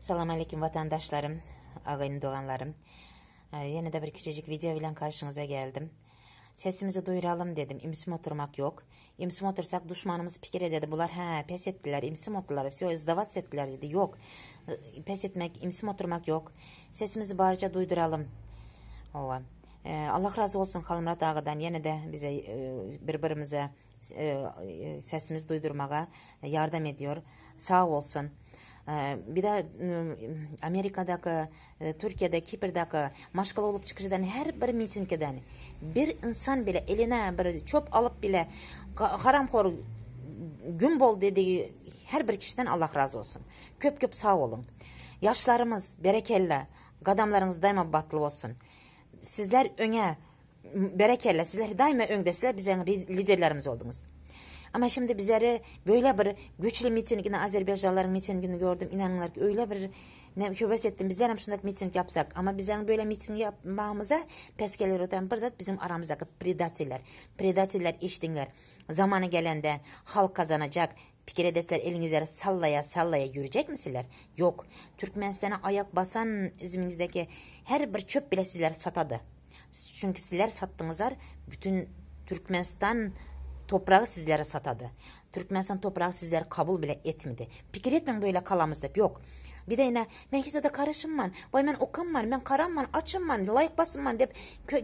Selamun Aleyküm vatandaşlarım, ağayın doğanlarım. Yine de bir küçücük video ile karşınıza geldim. Sesimizi duyuralım dedim. İmsim oturmak yok. İmsim otursak düşmanımız fikir dedi. Bunlar pes ettiler. İmsim oturdular. Izdavat ettiler dedi. Yok. Pes etmek, imsim oturmak yok. Sesimizi barca duyduralım. Ova. Allah razı olsun Halmurat ağadan yine de bize birbirimize sesimizi duydurmağa yardım ediyor. Sağ olsun. Bir de Amerika'daki, Türkiye'de, Kipr'daki maşgul olup çıkışından her bir mitingden bir insan bile eline bir çöp alıp bile haramxor gün bol dediği her bir kişiden Allah razı olsun. Köp köp sağ olun. Yaşlarımız berekelle, qadamlarınız daima batlı olsun. Sizler öne berekelle, sizler daima öndesizler, bizim liderlerimiz oldunuz. Ama şimdi bizleri böyle bir güçlü mitingini, Azerbaycanlıların mitingini gördüm. İnanınlar ki öyle bir hüves ettim. Bizler hem şundaki miting yapsak. Ama bizlerin böyle miting yapmamıza peskeler öten bir zat bizim aramızdaki predatiller içtinler. Zamanı gelende halk kazanacak. Fikir edesler elinizleri sallaya sallaya yürüyecek misiniz? Yok. Türkmenistan'a ayak basan izminizdeki her bir çöp bile sizler satadı. Çünkü sizler sattığınızlar bütün Türkmenistan toprağı sizlere satadı. Türkmenistan toprağı sizlere kabul bile etmedi. Fikir etmen böyle kalamızda. Yok. Bir de yine ben hizada karışımman, vay ben okanman, ben karanman, açımman, layık basınman deyip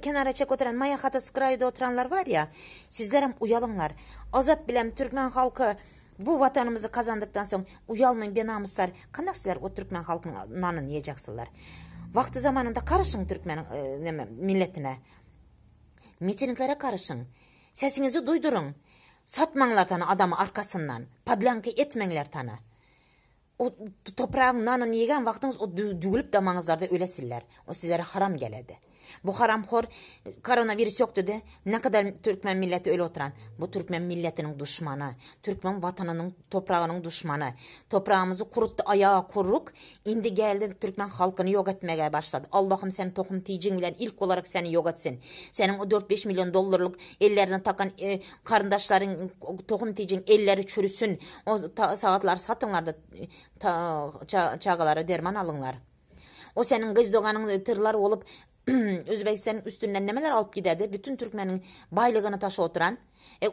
kenara çek oturan, maya hata sıkırayda oturanlar var ya, sizlerim uyalınlar. Azap bilem Türkmen halkı bu vatanımızı kazandıktan sonra uyalmayın be namuslar. Kandak sizler o Türkmen halkının nanını yiyeceksiniz. Vakti zamanında karışın Türkmen milletine. Mitinglere karışın. Sesinizi duydurun. Satmanlar tane adamı arkasından. Padlankı etmenler tane. O toprağın nanını yegen vaktiniz o düğülüp damağınızlarda ölesiller. O sizlere haram geledi. Bu haramxor koronavirüs yok dedi. Ne kadar Türkmen milleti öyle oturan. Bu Türkmen milletinin düşmanı. Türkmen vatanının toprağının düşmanı. Toprağımızı kuruttu ayağa kuruk. Indi geldi Türkmen halkını yok etmeye başladı. Allah'ım seni tohum tiyicin bilen ilk olarak seni yok etsin. Senin o 4-5 milyon dolarlık ellerine takan karındaşların tohum tiyicin elleri çürüsün. O saatler satınlar da çağalara derman alınlar. O senin kız doğanın tırlar olup Özbekistan'ın üstünden nemeler alıp giderdi. Bütün Türkmen'in baylığını taşı oturan.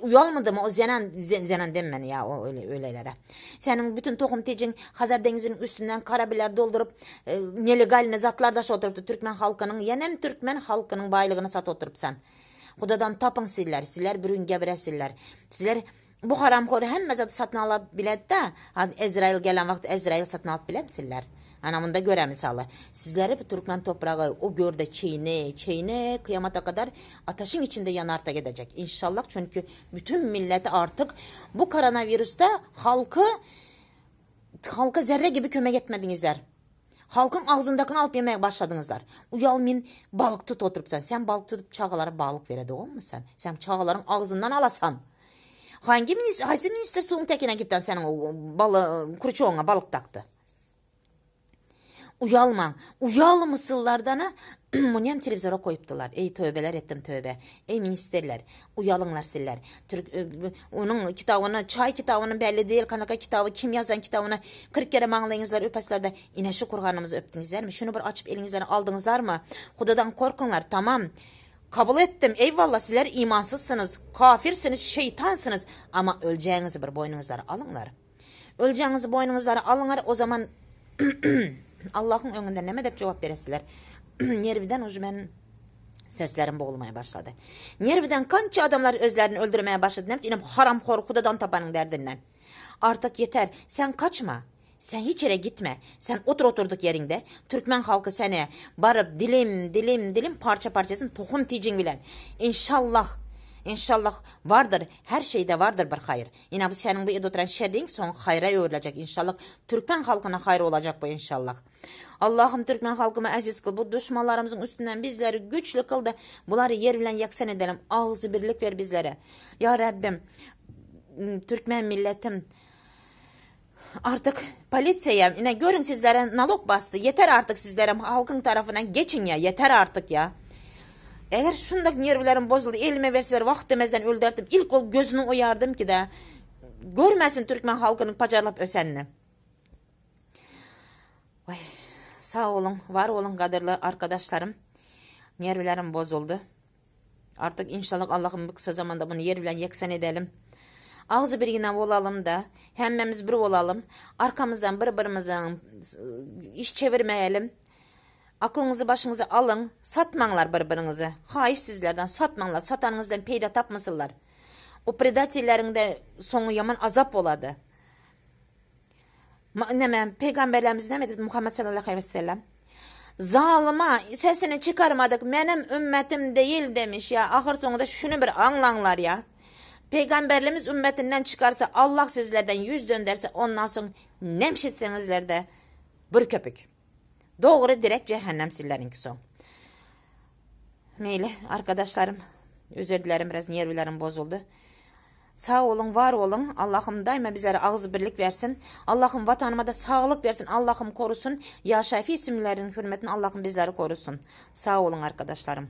Uyalmadı mı o zenan demmen ya o öylelere. Senin bütün tohum tecin Hazar Denizi'nin üstünden karabiler doldurup nelegaline zatlar taşı oturup Türkmen halkının yenem Türkmen halkının baylığını sat oturup sen. Kudadan tapın sizler bir gün geberesizler. Sizler bu haramxoru hem zatı satın alabiledi de Ezrail gelen vakit Ezrail satın alıp bilemsizler. Anamında göre misalı. Sizleri bu Türkmen toprağı o görde çiğne kıyamata kadar ateşin içinde yanarta gidecek. İnşallah çünkü bütün milleti artık bu koronavirüste halka zerre gibi kömek etmedinizler. Halkın ağzındakini alıp yemeye başladınızlar. Uyalmayın balık tut oturup sen balık tutup çağalara balık veredi o mu sen? Sen çağaların ağzından alasan. Hangi minister suyun tekine gitten senin o kuruçoğuna balık taktı? Uyalma mısırlardan Munyam televizyora koyuptular. Ey tövbeler ettim tövbe. Ey ministerler, uyalınlar sizler. Onun kitabını, çay kitabının belli değil, kanaka kitabı, kim yazan kitabını 40 kere mağlayınızlar, öpeslerde yine şu kurganımızı öptünüzler mi? Şunu bir açıp elinizden aldınızlar mı? Hudadan korkunlar, tamam. Kabul ettim. Eyvallah sizler imansızsınız, kafirsiniz, şeytansınız. Ama öleceğinizi bir boynunuzlara alınlar. Öleceğinizi boynunuzlara alınlar. O zaman Allah'ın önünde ne medep cevap veresizler. Nerviden ucumen seslerim boğulmaya başladı. Nerviden kança adamlar özlerini öldürmeye başladı. Ne bileyim haramxor hudadan tapanın derdinden. Artık yeter. Sen kaçma. Sen hiç yere gitme. Sen oturduk yerinde. Türkmen halkı seni barıp dilim parça parçasın tohum tiyicin bilen. İnşallah vardır. Her şeyde vardır bir hayır. Yine bu senin bu oturan şerrin son hayra yorulacak inşallah. Türkmen halkına hayır olacak bu inşallah. Allah'ım Türkmen halkımı aziz kıl. Bu düşmanlarımızın üstünden bizleri güçlü kıl da bunları yer bilen yaksan edelim. Ağzı birlik ver bizlere. Ya Rabbim Türkmen milletim artık polisiye yine görün sizlere nalog bastı. Yeter artık sizlere halkın tarafından geçin ya. Yeter artık ya. Eğer şundak nervlerim bozuldu, elime verseler vaxt demezden öldürdüm. İlk ol gözünü oyardım ki de görmesin Türkmen halkının pacarlap ösenini. Vay. Sağ olun, var olun kadirli arkadaşlarım. Nervlerim bozuldu. Artık inşallah Allah'ım bu kısa zamanda bunu yer bilen yeksan edelim. Ağzı birine olalım da hemmemiz bir olalım. Arkamızdan birbirimizden iş çevirmeyelim. Aklınızı başınıza alın. Satmanlar birbirinize. Hayır sizlerden satmanlar. Satanınızdan peyda tapmasınlar. O predatilerin de sonu yaman azap oladı. Peygamberlerimiz ne dedi Muhammed sallallahu aleyhi ve sellem? Zalıma sesini çıkarmadık. Benim ümmetim değil demiş ya. Ahir sonunda şunu bir anlanlar ya. Peygamberlerimiz ümmetinden çıkarsa Allah sizlerden yüz dönderse ondan sonra nemşitseniizler de bir köpük. Doğru direkt cehennem sillerinki son. Meyli arkadaşlarım. Özür dilerim biraz nervlerim bozuldu. Sağ olun, var olun. Allah'ım daima bizlere ağzı birlik versin. Allah'ım vatanıma da sağlık versin. Allah'ım korusun. Ya Şafi isimlerin hürmetine Allah'ım bizleri korusun. Sağ olun arkadaşlarım.